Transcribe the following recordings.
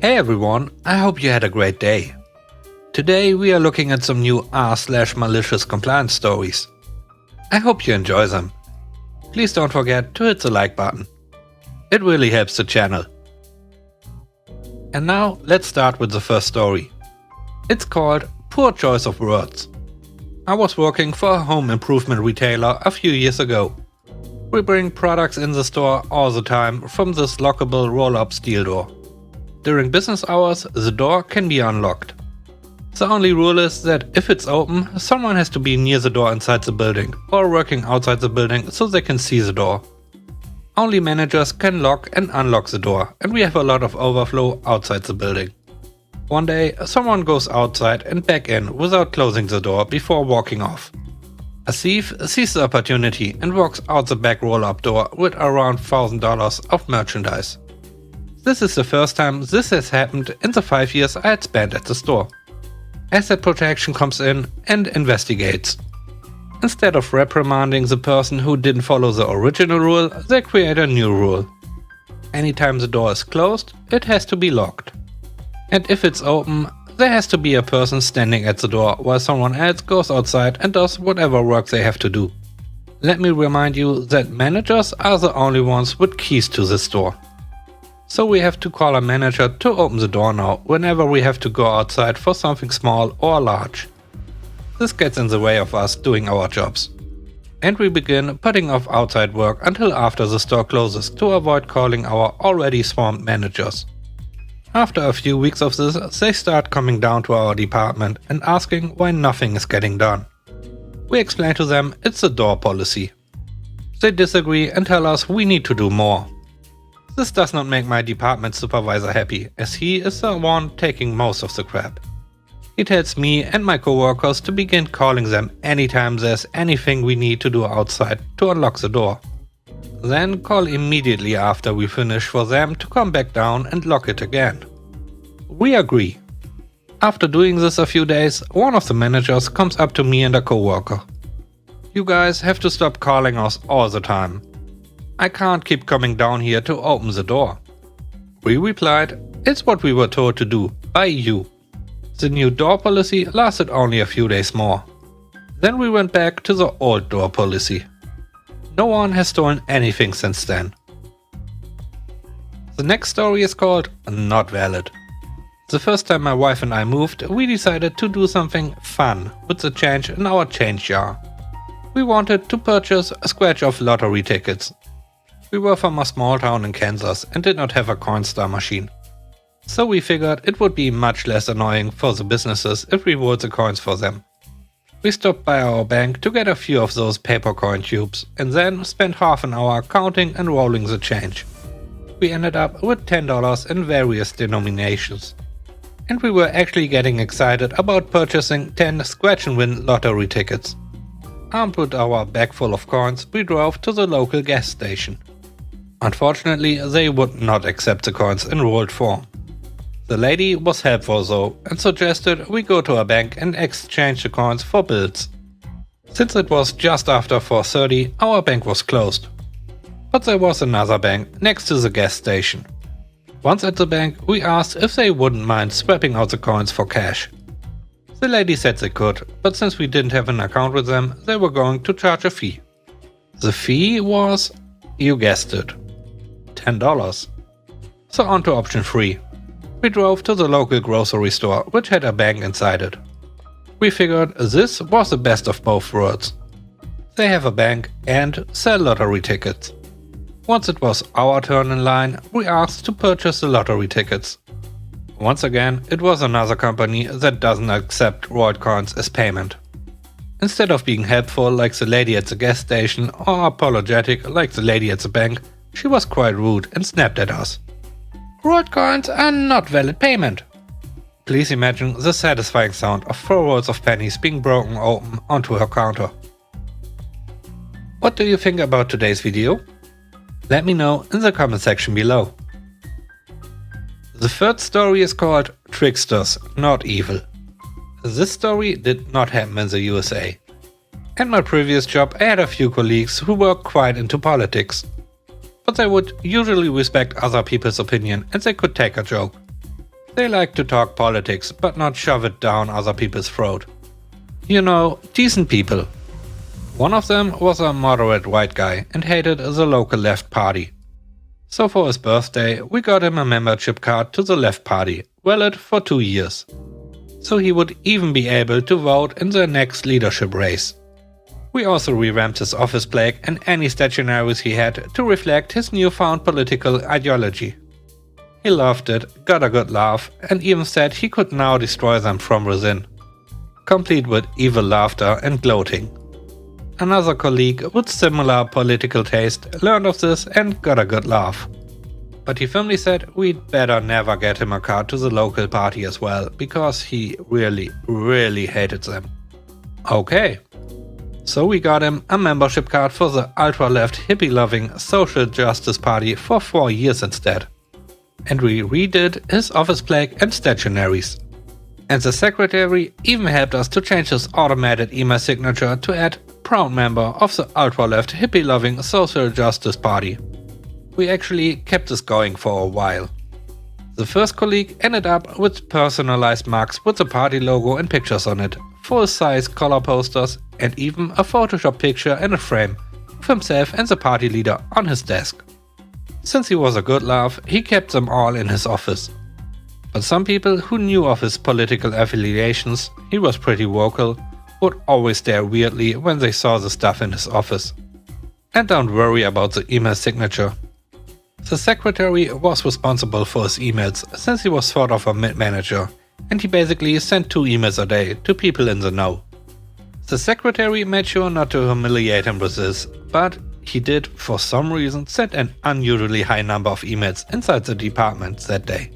Hey everyone, I hope you had a great day. Today we are looking at some new r/malicious compliance stories. I hope you enjoy them. Please don't forget to hit the like button. It really helps the channel. And now let's start with the first story. It's called Poor Choice of Words. I was working for a home improvement retailer a few years ago. We bring products in the store all the time from this lockable roll-up steel door. During business hours, the door can be unlocked. The only rule is that if it's open, someone has to be near the door inside the building or working outside the building so they can see the door. Only managers can lock and unlock the door, and we have a lot of overflow outside the building. One day, someone goes outside and back in without closing the door before walking off. A thief sees the opportunity and walks out the back roll-up door with around $1,000 of merchandise. This is the first time this has happened in the 5 years I had spent at the store. Asset protection comes in and investigates. Instead of reprimanding the person who didn't follow the original rule, they create a new rule. Anytime the door is closed, it has to be locked. And if it's open, there has to be a person standing at the door while someone else goes outside and does whatever work they have to do. Let me remind you that managers are the only ones with keys to this store. So we have to call a manager to open the door now whenever we have to go outside for something small or large. This gets in the way of us doing our jobs. And we begin putting off outside work until after the store closes to avoid calling our already swamped managers. After a few weeks of this, they start coming down to our department and asking why nothing is getting done. We explain to them it's the door policy. They disagree and tell us we need to do more. This does not make my department supervisor happy, as he is the one taking most of the crap. He tells me and my coworkers to begin calling them anytime there's anything we need to do outside to unlock the door. Then call immediately after we finish for them to come back down and lock it again. We agree. After doing this a few days, one of the managers comes up to me and a coworker. "You guys have to stop calling us all the time. I can't keep coming down here to open the door." We replied, "It's what we were told to do, by you." The new door policy lasted only a few days more. Then we went back to the old door policy. No one has stolen anything since then. The next story is called Not Valid. The first time my wife and I moved, we decided to do something fun with the change in our change jar. We wanted to purchase a scratch-off lottery tickets. We were from a small town in Kansas and did not have a Coinstar machine. So we figured it would be much less annoying for the businesses if we rolled the coins for them. We stopped by our bank to get a few of those paper coin tubes and then spent half an hour counting and rolling the change. We ended up with $10 in various denominations. And we were actually getting excited about purchasing 10 scratch-and-win lottery tickets. Armed with our bag full of coins, we drove to the local gas station. Unfortunately, they would not accept the coins in rolled form. The lady was helpful though and suggested we go to a bank and exchange the coins for bills. Since it was just after 4:30, our bank was closed. But there was another bank next to the gas station. Once at the bank, we asked if they wouldn't mind swapping out the coins for cash. The lady said they could, but since we didn't have an account with them, they were going to charge a fee. The fee was, you guessed it, $10. So on to option 3. We drove to the local grocery store, which had a bank inside it. We figured this was the best of both worlds. They have a bank and sell lottery tickets. Once it was our turn in line, we asked to purchase the lottery tickets. Once again, it was another company that doesn't accept rolled coins as payment. Instead of being helpful like the lady at the gas station or apologetic like the lady at the bank, she was quite rude and snapped at us. "Rolled coins are not valid payment." Please imagine the satisfying sound of 4 rolls of pennies being broken open onto her counter. What do you think about today's video? Let me know in the comment section below. The third story is called Tricksters, Not Evil. This story did not happen in the USA. At my previous job, I had a few colleagues who were quite into politics. But they would usually respect other people's opinion and they could take a joke. They like to talk politics, but not shove it down other people's throat. You know, decent people. One of them was a moderate white guy and hated the local left party. So for his birthday, we got him a membership card to the left party, valid for 2 years. So he would even be able to vote in the next leadership race. We also revamped his office plaque and any stationaries he had to reflect his newfound political ideology. He loved it, got a good laugh, and even said he could now destroy them from within, complete with evil laughter and gloating. Another colleague with similar political taste learned of this and got a good laugh. But he firmly said we'd better never get him a card to the local party as well, because he really hated them. Okay. So we got him a membership card for the ultra-left hippie-loving Social Justice Party for 4 years instead. And we redid his office plaque and stationaries. And the secretary even helped us to change his automated email signature to add proud member of the ultra-left hippie-loving Social Justice Party. We actually kept this going for a while. The first colleague ended up with personalized mugs with the party logo and pictures on it, full-size color posters, and even a Photoshop picture in a frame of himself and the party leader on his desk. Since he was a good laugh, he kept them all in his office. But some people who knew of his political affiliations, he was pretty vocal, would always stare weirdly when they saw the stuff in his office. And don't worry about the email signature. The secretary was responsible for his emails since he was sort of a mid-manager, and he basically sent 2 emails a day to people in the know. The secretary made sure not to humiliate him with this, but he did for some reason send an unusually high number of emails inside the department that day.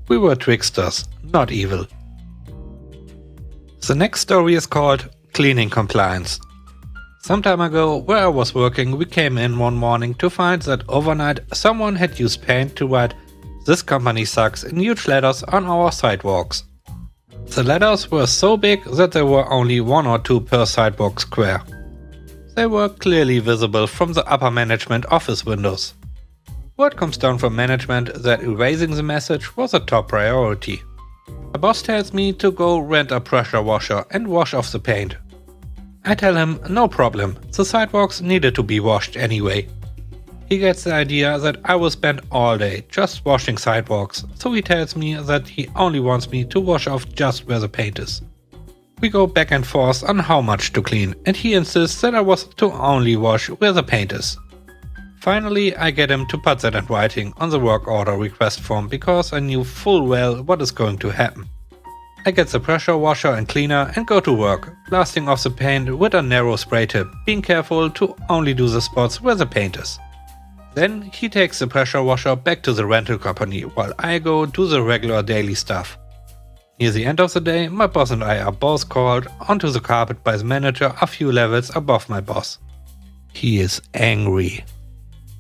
We were tricksters, not evil. The next story is called Cleaning Compliance. Some time ago, where I was working, we came in one morning to find that overnight someone had used paint to write "This company sucks" in huge letters on our sidewalks. The letters were so big that there were only 1 or 2 per sidewalk square. They were clearly visible from the upper management office windows. Word comes down from management that erasing the message was a top priority. My boss tells me to go rent a pressure washer and wash off the paint. I tell him no problem, the sidewalks needed to be washed anyway. He gets the idea that I will spend all day just washing sidewalks, so he tells me that he only wants me to wash off just where the paint is. We go back and forth on how much to clean, and he insists that I was to only wash where the paint is. Finally, I get him to put that in writing on the work order request form because I knew full well what is going to happen. I get the pressure washer and cleaner and go to work, blasting off the paint with a narrow spray tip, being careful to only do the spots where the paint is. Then he takes the pressure washer back to the rental company while I go do the regular daily stuff. Near the end of the day, my boss and I are both called onto the carpet by the manager a few levels above my boss. He is angry.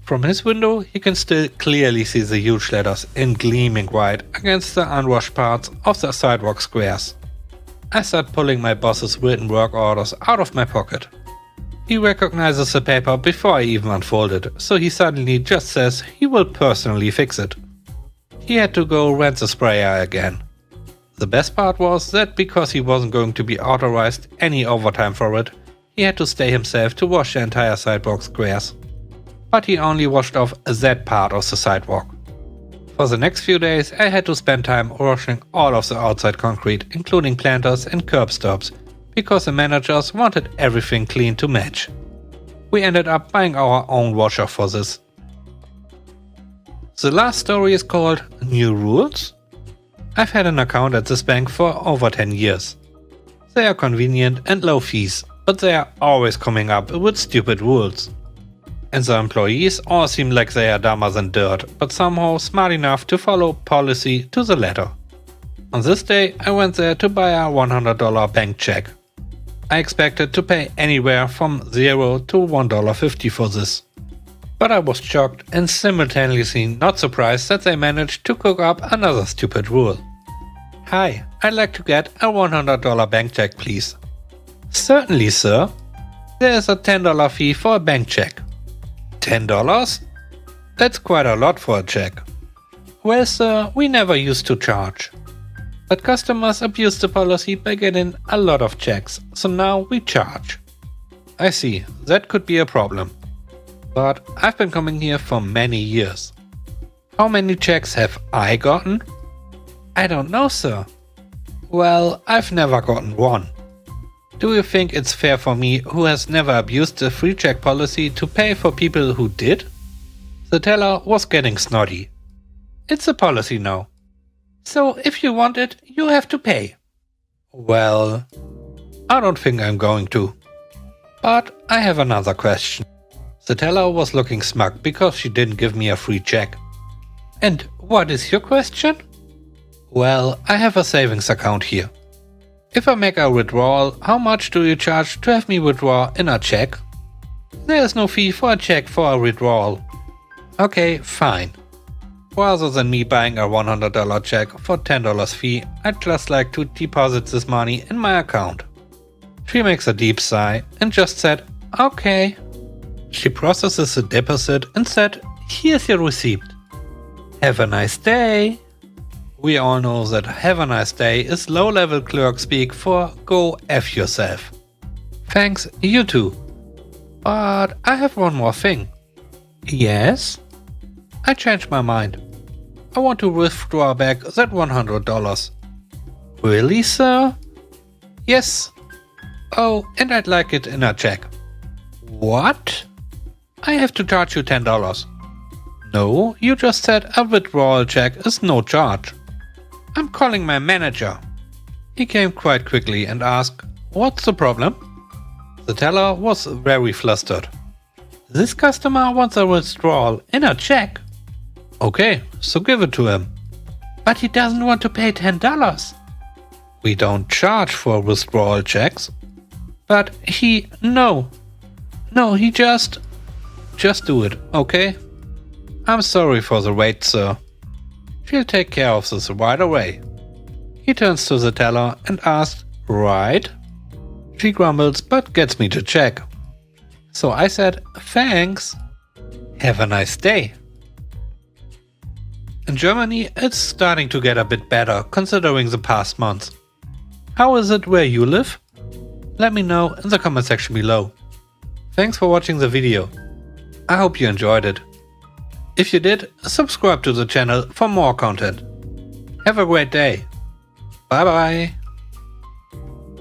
From his window, he can still clearly see the huge letters in gleaming white against the unwashed parts of the sidewalk squares. I start pulling my boss's written work orders out of my pocket. He recognizes the paper before I even unfold it, so he suddenly just says he will personally fix it. He had to go rent the sprayer again. The best part was that because he wasn't going to be authorized any overtime for it, he had to stay himself to wash the entire sidewalk squares. But he only washed off that part of the sidewalk. For the next few days I had to spend time washing all of the outside concrete, including planters and curb stops, because the managers wanted everything clean to match. We ended up buying our own washer for this. The last story is called New Rules. I've had an account at this bank for over 10 years. They are convenient and low fees, but they are always coming up with stupid rules. And the employees all seem like they are dumber than dirt, but somehow smart enough to follow policy to the letter. On this day, I went there to buy a $100 bank check. I expected to pay anywhere from $0 to $1.50 for this. But I was shocked and simultaneously not surprised that they managed to cook up another stupid rule. "Hi, I'd like to get a $100 bank check, please." "Certainly, sir. There is a $10 fee for a bank check." $10? That's quite a lot for a check. Well, sir, we never used to charge. But customers abused the policy by getting a lot of checks, so now we charge. I see, that could be a problem. But I've been coming here for many years. How many checks have I gotten? I don't know, sir. Well, I've never gotten one. Do you think it's fair for me, who has never abused the free check policy, to pay for people who did? The teller was getting snotty. It's a policy now. So if you want it, you have to pay. Well, I don't think I'm going to. But I have another question. The teller was looking smug because she didn't give me a free check. And what is your question? Well, I have a savings account here. If I make a withdrawal, how much do you charge to have me withdraw in a check? There is no fee for a check for a withdrawal. Okay, fine. Rather than me buying a $100 check for $10 fee, I'd just like to deposit this money in my account. She makes a deep sigh and just said, okay. She processes the deposit and said, here's your receipt. Have a nice day. We all know that have a nice day is low-level clerk speak for go F yourself. Thanks, you too. But I have one more thing. Yes? I changed my mind. I want to withdraw back that $100. Really, sir? Yes. Oh, and I'd like it in a check. What? I have to charge you $10. No, you just said a withdrawal check is no charge. I'm calling my manager. He came quite quickly and asked, what's the problem? The teller was very flustered. This customer wants a withdrawal in a check. Okay, so give it to him. But he doesn't want to pay $10. We don't charge for withdrawal checks. But no, he just do it, okay? I'm sorry for the wait, sir. She'll take care of this right away. He turns to the teller and asks, right? She grumbles but gets me to check. So I said, thanks. Have a nice day. In Germany, it's starting to get a bit better considering the past months. How is it where you live? Let me know in the comment section below. Thanks for watching the video. I hope you enjoyed it. If you did, subscribe to the channel for more content. Have a great day. Bye bye.